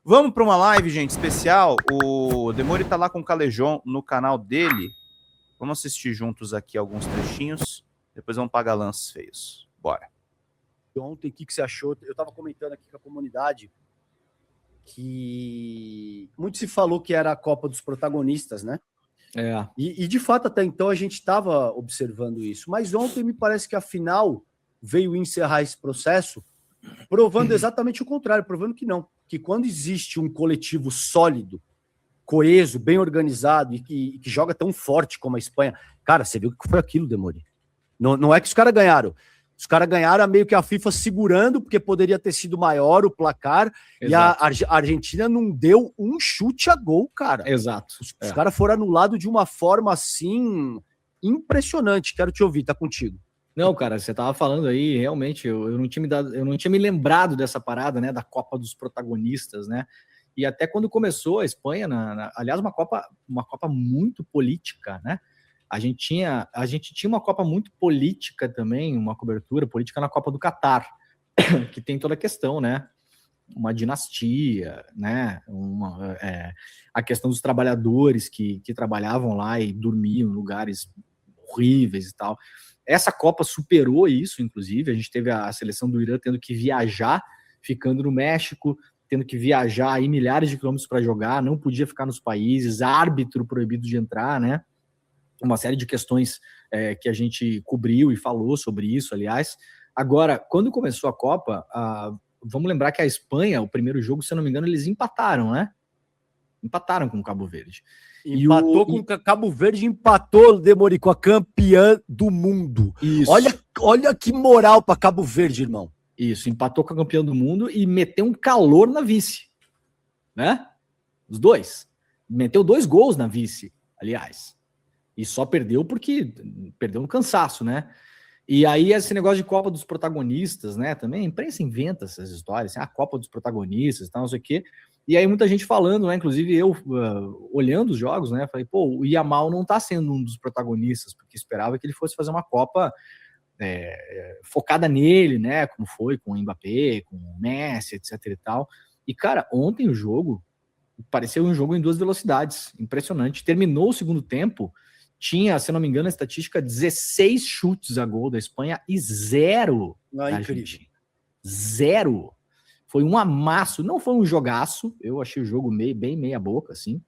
Vamos para uma live, gente, especial. O Demori tá lá com o Calejon no canal dele. Vamos assistir juntos aqui alguns trechinhos. Depois vamos pagar lances feios. Bora. Ontem, o que você achou? Eu estava comentando aqui com a comunidade que muito se falou que era a Copa dos protagonistas, né? É. E de fato, até então, a gente estava observando isso. Mas ontem me parece que a final veio encerrar esse processo, provando exatamente o contrário, provando que não. Que quando existe um coletivo sólido, coeso, bem organizado e que joga tão forte como a Espanha... Cara, você viu o que foi aquilo, Demori? Não é que os caras ganharam. Os caras ganharam meio que a FIFA segurando, porque poderia ter sido maior o placar. Exato. E a Argentina não deu um chute a gol, cara. Exato. Os caras foram anulados de uma forma, assim, impressionante. Quero te ouvir, tá contigo. Não, cara, você tava falando aí, realmente, eu não tinha me lembrado dessa parada, né, da Copa dos protagonistas, né? E até quando começou a Espanha, aliás, uma Copa muito política, né? A gente tinha uma Copa muito política também, uma cobertura política na Copa do Catar, que tem toda a questão, né? Uma dinastia, né? A questão dos trabalhadores que trabalhavam lá e dormiam em lugares horríveis e tal. Essa Copa superou isso, inclusive. A gente teve a seleção do Irã tendo que viajar, ficando no México, tendo que viajar aí milhares de quilômetros para jogar, não podia ficar nos países, árbitro proibido de entrar, né? Uma série de questões que a gente cobriu e falou sobre isso, aliás. Agora, quando começou a Copa, vamos lembrar que a Espanha, o primeiro jogo, se eu não me engano, eles empataram, né? Empataram com o Cabo Verde. Cabo Verde, empatou, Demori, com a campeã do mundo. Isso. Olha que moral para Cabo Verde, irmão. Isso, empatou com a campeã do mundo e meteu um calor na vice, né? Os dois. Meteu 2 gols na vice, aliás. E só perdeu porque perdeu no cansaço, né? E aí esse negócio de Copa dos protagonistas, né? Também a imprensa inventa essas histórias, assim, a Copa dos protagonistas, tal, não sei o quê. E aí muita gente falando, né? Inclusive eu olhando os jogos, né? Falei, pô, o Yamal não tá sendo um dos protagonistas, porque esperava que ele fosse fazer uma Copa focada nele, né? Como foi com o Mbappé, com o Messi, etc e tal. E, cara, ontem o jogo pareceu um jogo em 2 velocidades. Impressionante. Terminou o segundo tempo, tinha, se não me engano, a estatística 16 chutes a gol da Espanha e 0 da Argentina. 0. Foi um amasso, não foi um jogaço, eu achei o jogo bem meia boca, assim,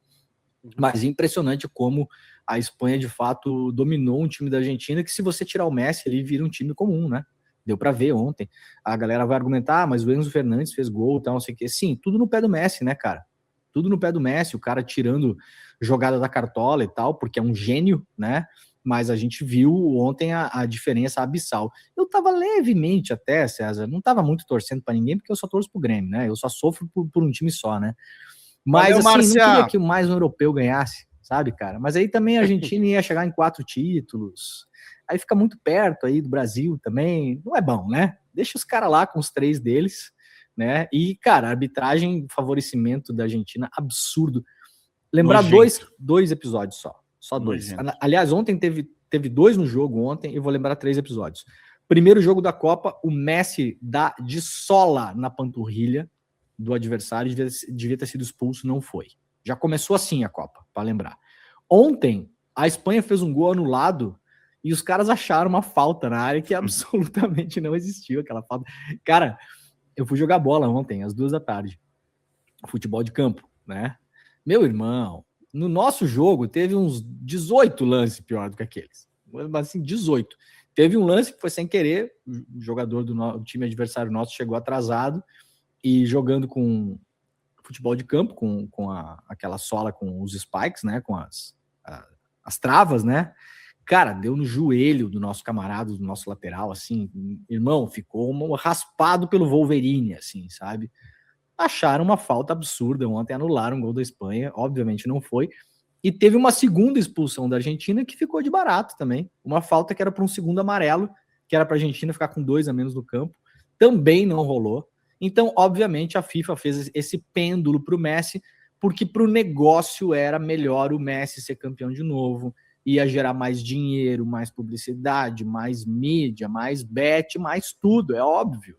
mas impressionante como a Espanha, de fato, dominou um time da Argentina que, se você tirar o Messi, ele vira um time comum, né? Deu para ver ontem. A galera vai argumentar, mas o Enzo Fernandes fez gol e tal, não sei o quê. Sim, tudo no pé do Messi, né, cara? Tudo no pé do Messi, o cara tirando jogada da cartola e tal, porque é um gênio, né? Mas a gente viu ontem a diferença abissal. Eu tava levemente até, César, não tava muito torcendo para ninguém, porque eu só torço pro Grêmio, né? Eu só sofro por um time só, né? Mas, valeu, assim, Marcia. não queria que mais um europeu ganhasse, sabe, cara? Mas aí também a Argentina ia chegar em 4 títulos, aí fica muito perto aí do Brasil também, não é bom, né? Deixa os caras lá com os 3 deles, né? E, cara, arbitragem, favorecimento da Argentina, absurdo. Lembrar dois episódios só 2. Aliás, ontem teve 2 no jogo ontem, eu vou lembrar 3 episódios. Primeiro jogo da Copa, o Messi dá de sola na panturrilha do adversário, devia ter sido expulso, não foi. Já começou assim a Copa, para lembrar. Ontem, a Espanha fez um gol anulado e os caras acharam uma falta na área que absolutamente não existiu, aquela falta. Cara, eu fui jogar bola ontem, às 2 da tarde. Futebol de campo, né? Meu irmão, no nosso jogo teve uns 18 lances pior do que aqueles. Mas assim, 18. Teve um lance que foi sem querer, o jogador do time adversário nosso chegou atrasado e jogando com futebol de campo, com aquela sola com os spikes, né? Com as travas, né? Cara, deu no joelho do nosso camarada, do nosso lateral, assim, irmão, ficou raspado pelo Wolverine, assim, sabe? Acharam uma falta absurda ontem, anularam o gol da Espanha, obviamente não foi, e teve uma segunda expulsão da Argentina que ficou de barato também, uma falta que era para um segundo amarelo, que era para a Argentina ficar com 2 a menos no campo, também não rolou. Então, obviamente, a FIFA fez esse pêndulo para o Messi, porque para o negócio era melhor o Messi ser campeão de novo, ia gerar mais dinheiro, mais publicidade, mais mídia, mais bet, mais tudo, é óbvio.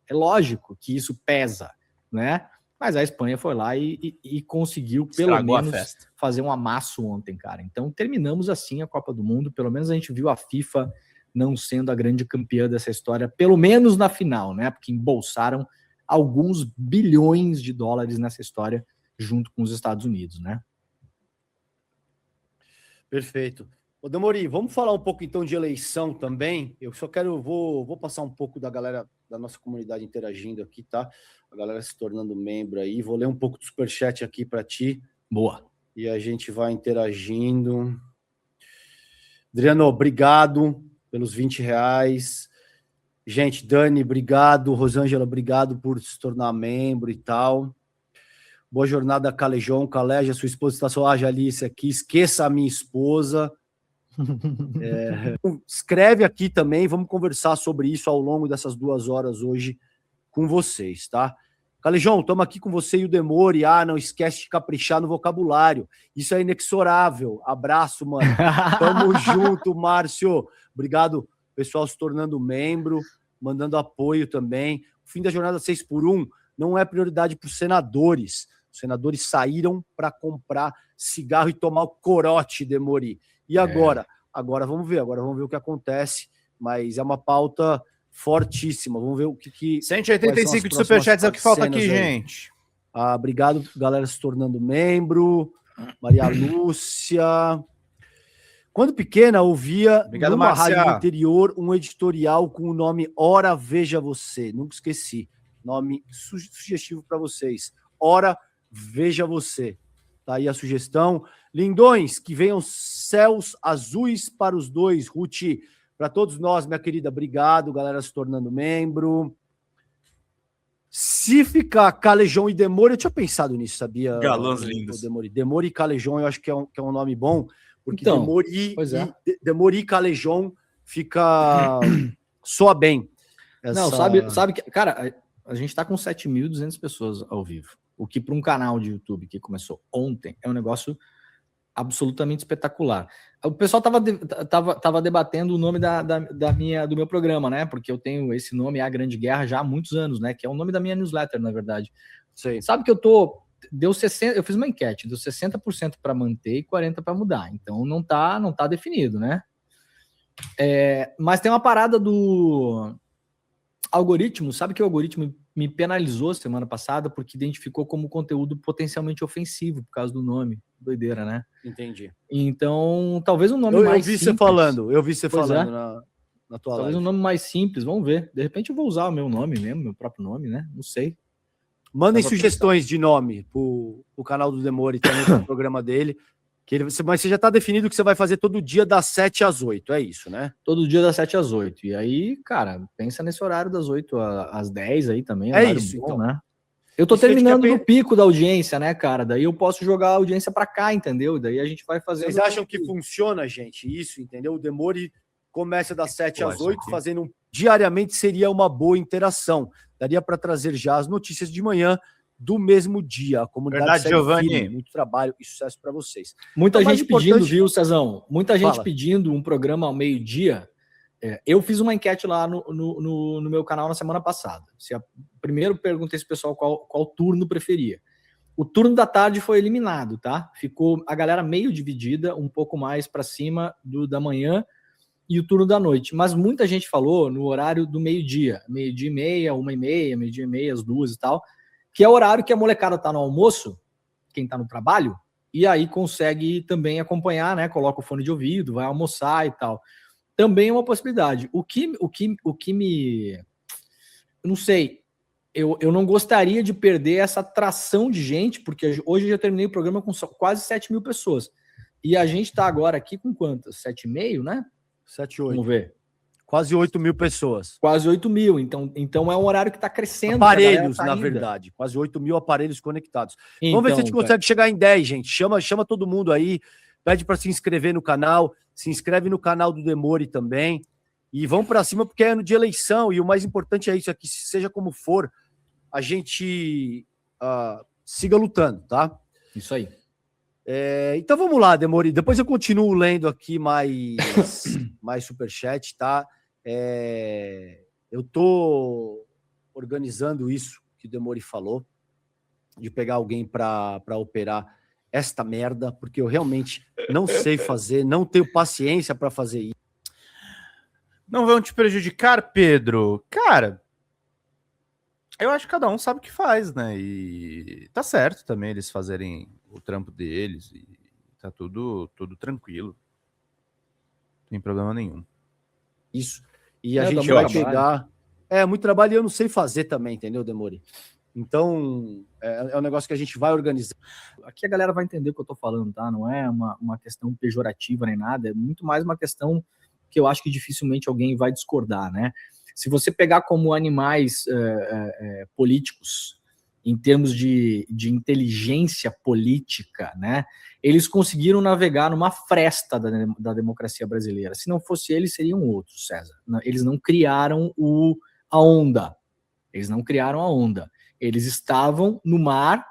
É lógico que isso pesa, né? Mas a Espanha foi lá e conseguiu, pelo Estragou a menos, festa. fazer um amasso ontem, cara. Então, terminamos assim a Copa do Mundo. Pelo menos a gente viu a FIFA não sendo a grande campeã dessa história, pelo menos na final, né? Porque embolsaram alguns bilhões de dólares nessa história, junto com os Estados Unidos, né? Perfeito. Ô, Demori, vamos falar um pouco então de eleição também. Eu só vou passar um pouco da galera da nossa comunidade interagindo aqui, tá? A galera se tornando membro aí. Vou ler um pouco do superchat aqui para ti. Boa. E a gente vai interagindo. Adriano, obrigado pelos R$20. Gente, Dani, obrigado. Rosângela, obrigado por se tornar membro e tal. Boa jornada, Calejão. Caleja, sua esposa está só. Jalice aqui. Esqueça a minha esposa. Escreve aqui também. Vamos conversar sobre isso ao longo dessas 2 horas hoje com vocês, tá? Calejão, estamos aqui com você e o Demori. Não esquece de caprichar no vocabulário. Isso é inexorável. Abraço, mano. Tamo junto, Márcio. Obrigado, pessoal, se tornando membro, mandando apoio também. O fim da jornada 6x1 não é prioridade para os senadores. Os senadores saíram para comprar cigarro e tomar o corote, Demori. E agora? Agora vamos ver o que acontece. Mas é uma pauta fortíssima. Vamos ver o que 185 de superchats é o que falta aqui, aí. gente. Obrigado, galera, se tornando membro. Maria Lúcia. Quando pequena, ouvia Obrigado, numa Márcia. rádio no interior um editorial com o nome Ora Veja Você. Nunca esqueci. Nome sugestivo para vocês. Ora Veja Você. Tá aí a sugestão. Lindões, que venham céus azuis para os dois. Ruth, para todos nós, minha querida, obrigado. Galera se tornando membro. Se ficar Calejão e Demori, eu tinha pensado nisso, sabia? Galãs lindos. Demori e Calejão, eu acho que é um nome bom, porque Então, Demori e Calejão fica soa bem. Não, sabe que, cara, a gente tá com 7.200 pessoas ao vivo. O que para um canal de YouTube que começou ontem é um negócio absolutamente espetacular. O pessoal tava debatendo o nome do meu programa, né? Porque eu tenho esse nome, A Grande Guerra, já há muitos anos, né? Que é o nome da minha newsletter, na verdade. Sei. Sabe que deu 60%, eu fiz uma enquete, deu 60% para manter e 40% para mudar. Então não tá definido, né? Mas tem uma parada do algoritmo. Sabe que o algoritmo me penalizou semana passada porque identificou como conteúdo potencialmente ofensivo por causa do nome. Doideira, né? Entendi. Então, talvez um nome mais simples. Eu vi você falando na tua talvez live. Um nome mais simples, vamos ver. De repente eu vou usar o meu nome mesmo, meu próprio nome, né? Não sei. Mandem sugestões de nome pro canal do Demori também, pro programa dele. Mas você já está definido que você vai fazer todo dia das 7 às 8, é isso, né? Todo dia das 7 às 8. E aí, cara, pensa nesse horário das 8 às 10 aí também. É isso, bom, então. Né? Eu tô terminando no pico da audiência, né, cara? Daí eu posso jogar a audiência para cá, entendeu? Daí a gente vai fazer. Vocês acham que funciona, gente? Isso, entendeu? O Demori começa das 7 às 8, fazendo diariamente seria uma boa interação. Daria para trazer já as notícias de manhã do mesmo dia. A comunidade Verdade, Giovanni. firme, muito trabalho e sucesso para vocês. Muita gente pedindo, viu, Cezão? Muita gente Fala. Pedindo um programa ao meio-dia. Eu fiz uma enquete lá no meu canal na semana passada. Primeiro perguntei se o pessoal qual turno preferia. O turno da tarde foi eliminado, tá? Ficou a galera meio dividida, um pouco mais para cima da manhã e o turno da noite. Mas muita gente falou no horário do meio-dia. Meio-dia e meia, 1h30, meio-dia e meia, às 2 e tal. Que é o horário que a molecada tá no almoço, quem tá no trabalho, e aí consegue também acompanhar, né? Coloca o fone de ouvido, vai almoçar e tal. Também é uma possibilidade. O que me... Eu não sei. Eu não gostaria de perder essa atração de gente, porque hoje eu já terminei o programa com quase 7.000 pessoas. E a gente tá agora aqui com quantas? 7,5, né? 7, 8. Vamos ver. Quase 8.000 pessoas. Quase 8.000. Então é um horário que está crescendo. Aparelhos, na verdade. Quase 8.000 aparelhos conectados. Vamos ver se a gente consegue chegar em 10, gente. Chama todo mundo aí. Pede para se inscrever no canal. Se inscreve no canal do Demori também. E vamos para cima, porque é ano de eleição. E o mais importante é isso aqui. Seja como for, a gente siga lutando, tá? Isso aí. Então vamos lá, Demori. Depois eu continuo lendo aqui mais superchat, tá? Eu tô organizando isso que o Demori falou. de pegar alguém para operar esta merda, porque eu realmente não sei fazer, não tenho paciência para fazer isso. Não vão te prejudicar, Pedro? Cara, eu acho que cada um sabe o que faz, né? E tá certo também eles fazerem o trampo deles e tá tudo tranquilo. Não tem problema nenhum. Isso. E a dá gente muito vai trabalho. pegar... muito trabalho e eu não sei fazer também, entendeu, Demori? Então, é um negócio que a gente vai organizar. Aqui a galera vai entender o que eu tô falando, tá? Não é uma questão pejorativa nem nada, é muito mais uma questão que eu acho que dificilmente alguém vai discordar, né? Se você pegar como animais políticos, em termos de inteligência política, né? Eles conseguiram navegar numa fresta da democracia brasileira. Se não fosse eles, seriam outros, César. Eles não criaram a onda. Eles não criaram a onda. Eles estavam no mar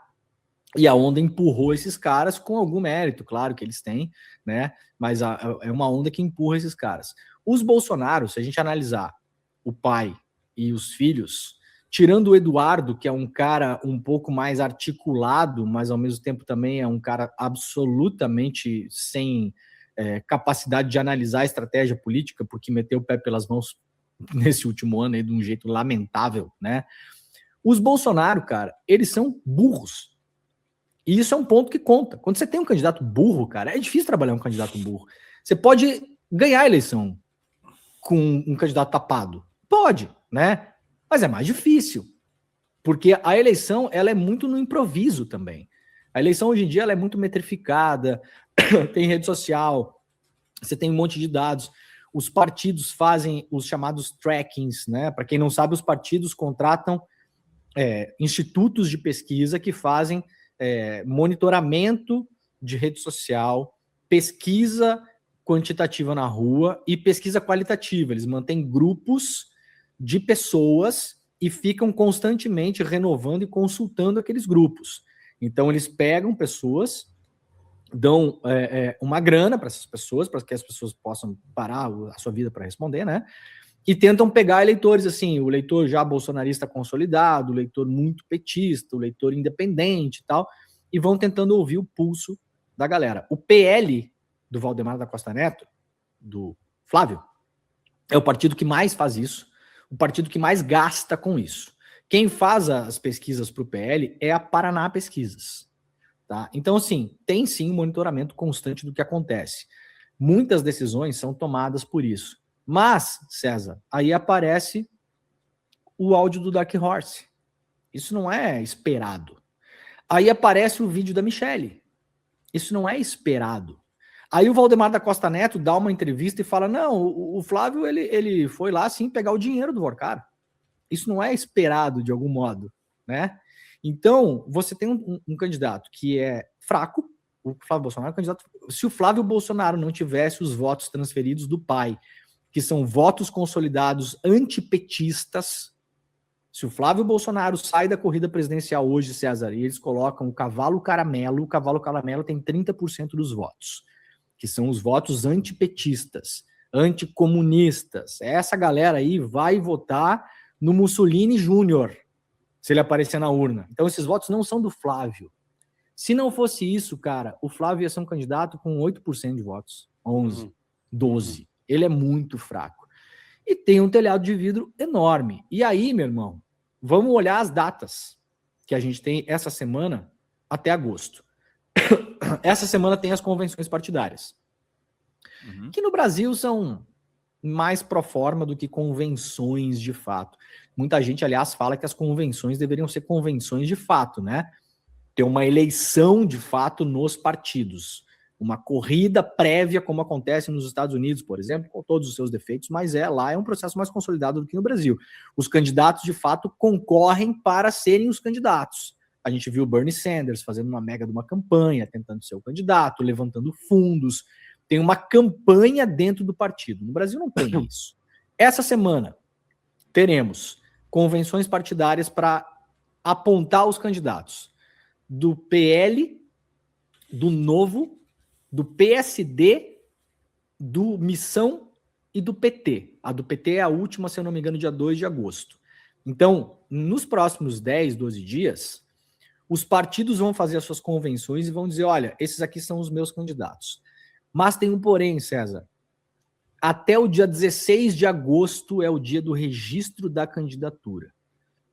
e a onda empurrou esses caras com algum mérito, claro que eles têm, né? Mas é uma onda que empurra esses caras. Os Bolsonaro, se a gente analisar o pai e os filhos, tirando o Eduardo, que é um cara um pouco mais articulado, mas ao mesmo tempo também é um cara absolutamente sem capacidade de analisar a estratégia política, porque meteu o pé pelas mãos nesse último ano aí de um jeito lamentável, né? Os Bolsonaro, cara, eles são burros. E isso é um ponto que conta. Quando você tem um candidato burro, cara, é difícil trabalhar um candidato burro. Você pode ganhar a eleição com um candidato tapado. Pode, né? Mas é mais difícil. Porque a eleição, ela é muito no improviso também. A eleição hoje em dia, ela é muito metrificada, tem rede social, você tem um monte de dados. Os partidos fazem os chamados trackings, né? Para quem não sabe, os partidos contratam institutos de pesquisa que fazem monitoramento de rede social, pesquisa quantitativa na rua e pesquisa qualitativa. Eles mantêm grupos de pessoas e ficam constantemente renovando e consultando aqueles grupos. Então, eles pegam pessoas, dão uma grana para essas pessoas, para que as pessoas possam parar a sua vida para responder, né? E tentam pegar eleitores, assim, o eleitor já bolsonarista consolidado, o eleitor muito petista, o eleitor independente e tal, e vão tentando ouvir o pulso da galera. O PL do Valdemar da Costa Neto, do Flávio, é o partido que mais faz isso, o partido que mais gasta com isso. Quem faz as pesquisas para o PL é a Paraná Pesquisas. Tá? Então, assim, tem sim um monitoramento constante do que acontece. Muitas decisões são tomadas por isso. Mas, César, aí aparece o áudio do Dark Horse. Isso não é esperado. Aí aparece o vídeo da Michelle. Isso não é esperado. Aí o Valdemar da Costa Neto dá uma entrevista e fala, não, o Flávio ele foi lá, sim, pegar o dinheiro do Vorcar. Isso não é esperado de algum modo, né? Então, você tem um candidato que é fraco, o Flávio Bolsonaro é um candidato... Se o Flávio Bolsonaro não tivesse os votos transferidos do pai, que são votos consolidados antipetistas, se o Flávio Bolsonaro sai da corrida presidencial hoje, César, e eles colocam o cavalo caramelo tem 30% dos votos, que são os votos antipetistas, anticomunistas. Essa galera aí vai votar no Mussolini Júnior, se ele aparecer na urna. Então esses votos não são do Flávio. Se não fosse isso, cara, o Flávio ia ser um candidato com 8% de votos, 11, 12. Ele é muito fraco. E tem um telhado de vidro enorme. E aí, meu irmão, vamos olhar as datas que a gente tem essa semana até agosto. Essa semana tem as convenções partidárias. Que no Brasil são mais pro forma do que convenções de fato. Muita gente, aliás, fala que as convenções deveriam ser convenções de fato, né? Ter uma eleição de fato nos partidos. Uma corrida prévia, como acontece nos Estados Unidos, por exemplo, com todos os seus defeitos, mas lá é um processo mais consolidado do que no Brasil. Os candidatos, de fato, concorrem para serem os candidatos. A gente viu o Bernie Sanders fazendo uma mega de uma campanha, tentando ser o candidato, levantando fundos. Tem uma campanha dentro do partido. No Brasil não tem isso. Essa semana teremos convenções partidárias para apontar os candidatos do PL, do Novo, do PSD, do Missão e do PT. A do PT é a última, se eu não me engano, dia 2 de agosto. Então, nos próximos 10, 12 dias, Os partidos vão fazer as suas convenções e vão dizer, olha, esses aqui são os meus candidatos. Mas tem um porém, César. Até o dia 16 de agosto é o dia do registro da candidatura.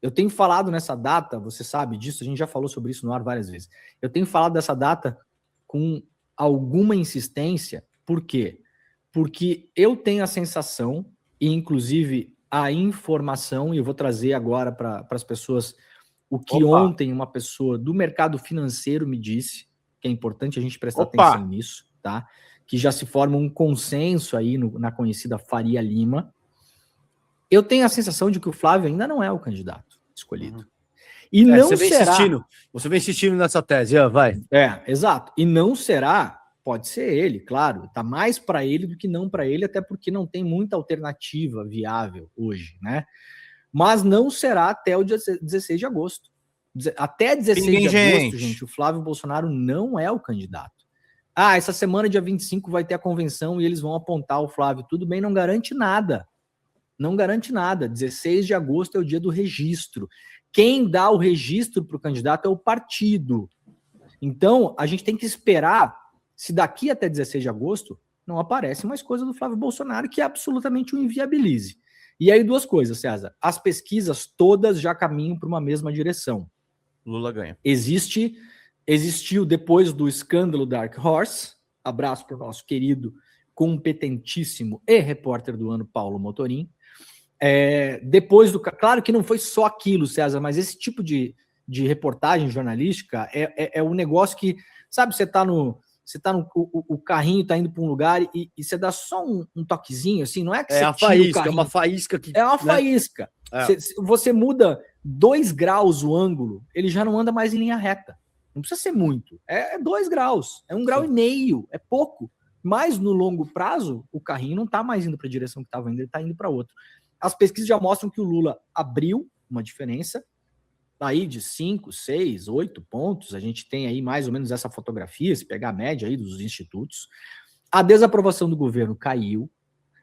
Eu tenho falado nessa data, você sabe disso, a gente já falou sobre isso no ar várias vezes. Eu tenho falado dessa data com alguma insistência. Por quê? Porque eu tenho a sensação, e inclusive a informação, e eu vou trazer agora para as pessoas o que ontem uma pessoa do mercado financeiro me disse, que é importante a gente prestar atenção nisso, tá? Que já se forma um consenso aí na conhecida Faria Lima. Eu tenho a sensação de que o Flávio ainda não é o candidato escolhido. E não você será... Você vem insistindo nessa tese, vai. Exato. E não será, pode ser ele, claro, tá mais para ele do que não para ele, até porque não tem muita alternativa viável hoje, né? Mas não será até o dia 16 de agosto. Até 16 de agosto, gente, o Flávio Bolsonaro não é o candidato. Essa semana, dia 25, vai ter a convenção e eles vão apontar o Flávio. Tudo bem, não garante nada. Não garante nada. 16 de agosto é o dia do registro. Quem dá o registro para o candidato é o partido. Então, a gente tem que esperar se daqui até 16 de agosto não aparece mais coisa do Flávio Bolsonaro que absolutamente o inviabilize. E aí, duas coisas, César. As pesquisas todas já caminham para uma mesma direção. Lula ganha. Existiu depois do escândalo Dark Horse, abraço para o nosso querido, competentíssimo e repórter do ano, Paulo Motorim. Claro que não foi só aquilo, César, mas esse tipo de reportagem jornalística é um negócio que, sabe, o carrinho tá indo para um lugar e você dá só um toquezinho, assim, não é que você a faísca, é uma faísca que... É uma faísca. Você muda 2 graus o ângulo, ele já não anda mais em linha reta. Não precisa ser muito. É 2 graus, é 1,5 grau, é pouco. Mas no longo prazo, o carrinho não está mais indo para a direção que estava indo, ele está indo para outra. As pesquisas já mostram que o Lula abriu uma diferença aí de 5, 6, 8 pontos. A gente tem aí mais ou menos essa fotografia, se pegar a média aí dos institutos. A desaprovação do governo caiu,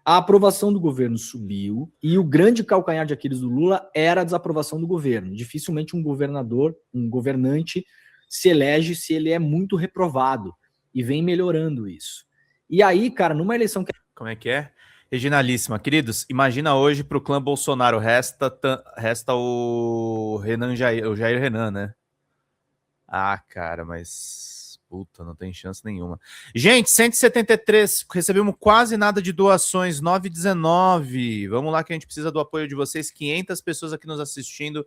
a aprovação do governo subiu, e o grande calcanhar de Aquiles do Lula era a desaprovação do governo. Dificilmente um governante se elege se ele é muito reprovado, e vem melhorando isso. E aí, cara, numa eleição que... Como é que é? Reginalíssima, queridos, imagina hoje pro clã Bolsonaro, resta o Jair Renan, né? Cara, mas... Puta, não tem chance nenhuma. Gente, 173, recebemos quase nada de doações, 919. Vamos lá que a gente precisa do apoio de vocês, 500 pessoas aqui nos assistindo.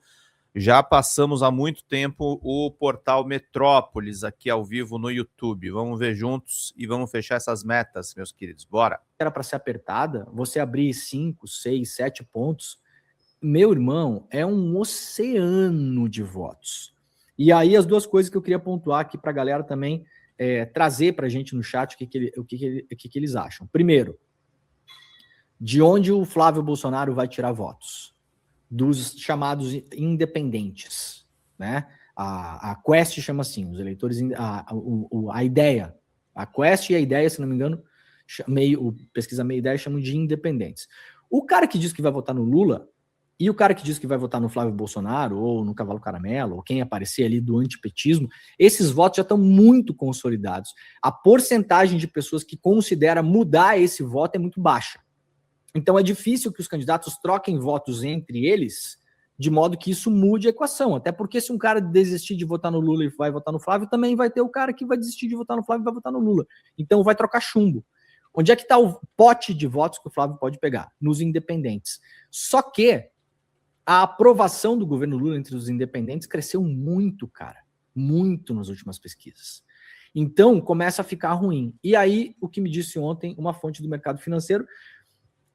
Já passamos há muito tempo o portal Metrópolis aqui ao vivo no YouTube. Vamos ver juntos e vamos fechar essas metas, meus queridos. Bora. Era para ser apertada, você abrir 5, 6, 7 pontos, meu irmão, é um oceano de votos. E aí as duas coisas que eu queria pontuar aqui para a galera também trazer para a gente no chat o que eles acham. Primeiro, de onde o Flávio Bolsonaro vai tirar votos? Dos chamados independentes, né? A Quest chama assim, os eleitores, a ideia, a Quest e a ideia, se não me engano, pesquisa meia ideia, chamam de independentes. O cara que diz que vai votar no Lula e o cara que diz que vai votar no Flávio Bolsonaro ou no Cavalo Caramelo, ou quem aparecer ali do antipetismo, esses votos já estão muito consolidados. A porcentagem de pessoas que considera mudar esse voto é muito baixa. Então é difícil que os candidatos troquem votos entre eles, de modo que isso mude a equação. Até porque se um cara desistir de votar no Lula e vai votar no Flávio, também vai ter o cara que vai desistir de votar no Flávio e vai votar no Lula. Então vai trocar chumbo. Onde é que está o pote de votos que o Flávio pode pegar? Nos independentes. Só que a aprovação do governo Lula entre os independentes cresceu muito, cara. Muito nas últimas pesquisas. Então começa a ficar ruim. E aí, o que me disse ontem uma fonte do mercado financeiro,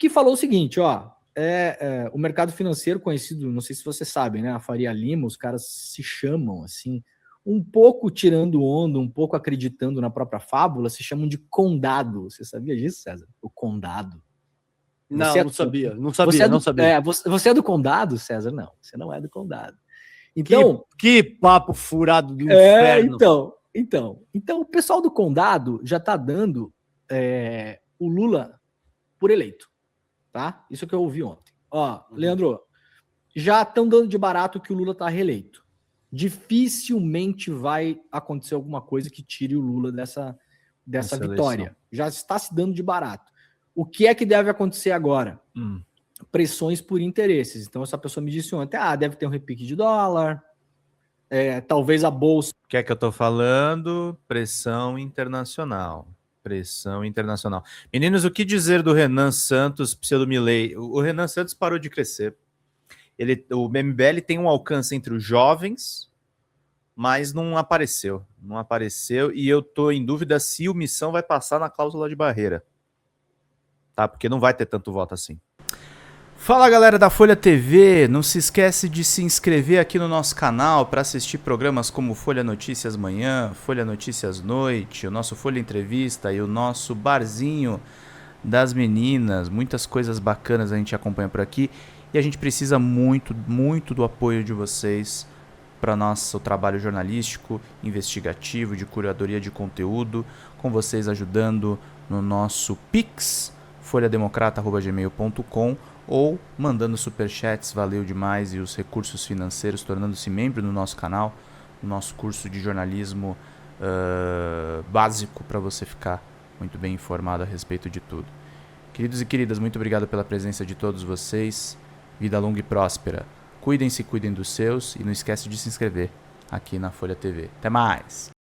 que falou o seguinte, o mercado financeiro conhecido, não sei se vocês sabem, né, a Faria Lima, os caras se chamam assim, um pouco tirando onda, um pouco acreditando na própria fábula, se chamam de condado. Você sabia disso, César? O condado. Não, não sabia. Você é do condado, César? Não, você não é do condado. Então, que papo furado do inferno. Então, o pessoal do condado já está dando o Lula por eleito. Tá? Isso que eu ouvi ontem. Leandro, já estão dando de barato que o Lula está reeleito. dificilmente vai acontecer alguma coisa que tire o Lula dessa Essa vitória. eleição. Já está se dando de barato. O que é que deve acontecer agora? Pressões por interesses. Então, essa pessoa me disse ontem, deve ter um repique de dólar, talvez a bolsa. O que é que eu tô falando? Pressão internacional. Pressão internacional. Meninos, o que dizer do Renan Santos, pseudo Milei? O Renan Santos parou de crescer. O MBL tem um alcance entre os jovens, mas não apareceu. Não apareceu e eu tô em dúvida se o Missão vai passar na cláusula de barreira. Tá? Porque não vai ter tanto voto assim. Fala galera da Folha TV, não se esquece de se inscrever aqui no nosso canal para assistir programas como Folha Notícias Manhã, Folha Notícias Noite, o nosso Folha Entrevista e o nosso Barzinho das Meninas. Muitas coisas bacanas a gente acompanha por aqui e a gente precisa muito, muito do apoio de vocês para nosso trabalho jornalístico, investigativo, de curadoria de conteúdo, com vocês ajudando no nosso Pix, folhademocrata@gmail.com, ou mandando superchats, valeu demais, e os recursos financeiros, tornando-se membro do nosso canal, no nosso curso de jornalismo básico, para você ficar muito bem informado a respeito de tudo. Queridos e queridas, muito obrigado pela presença de todos vocês, vida longa e próspera, cuidem-se, cuidem dos seus, e não esquece de se inscrever aqui na Folha TV. Até mais!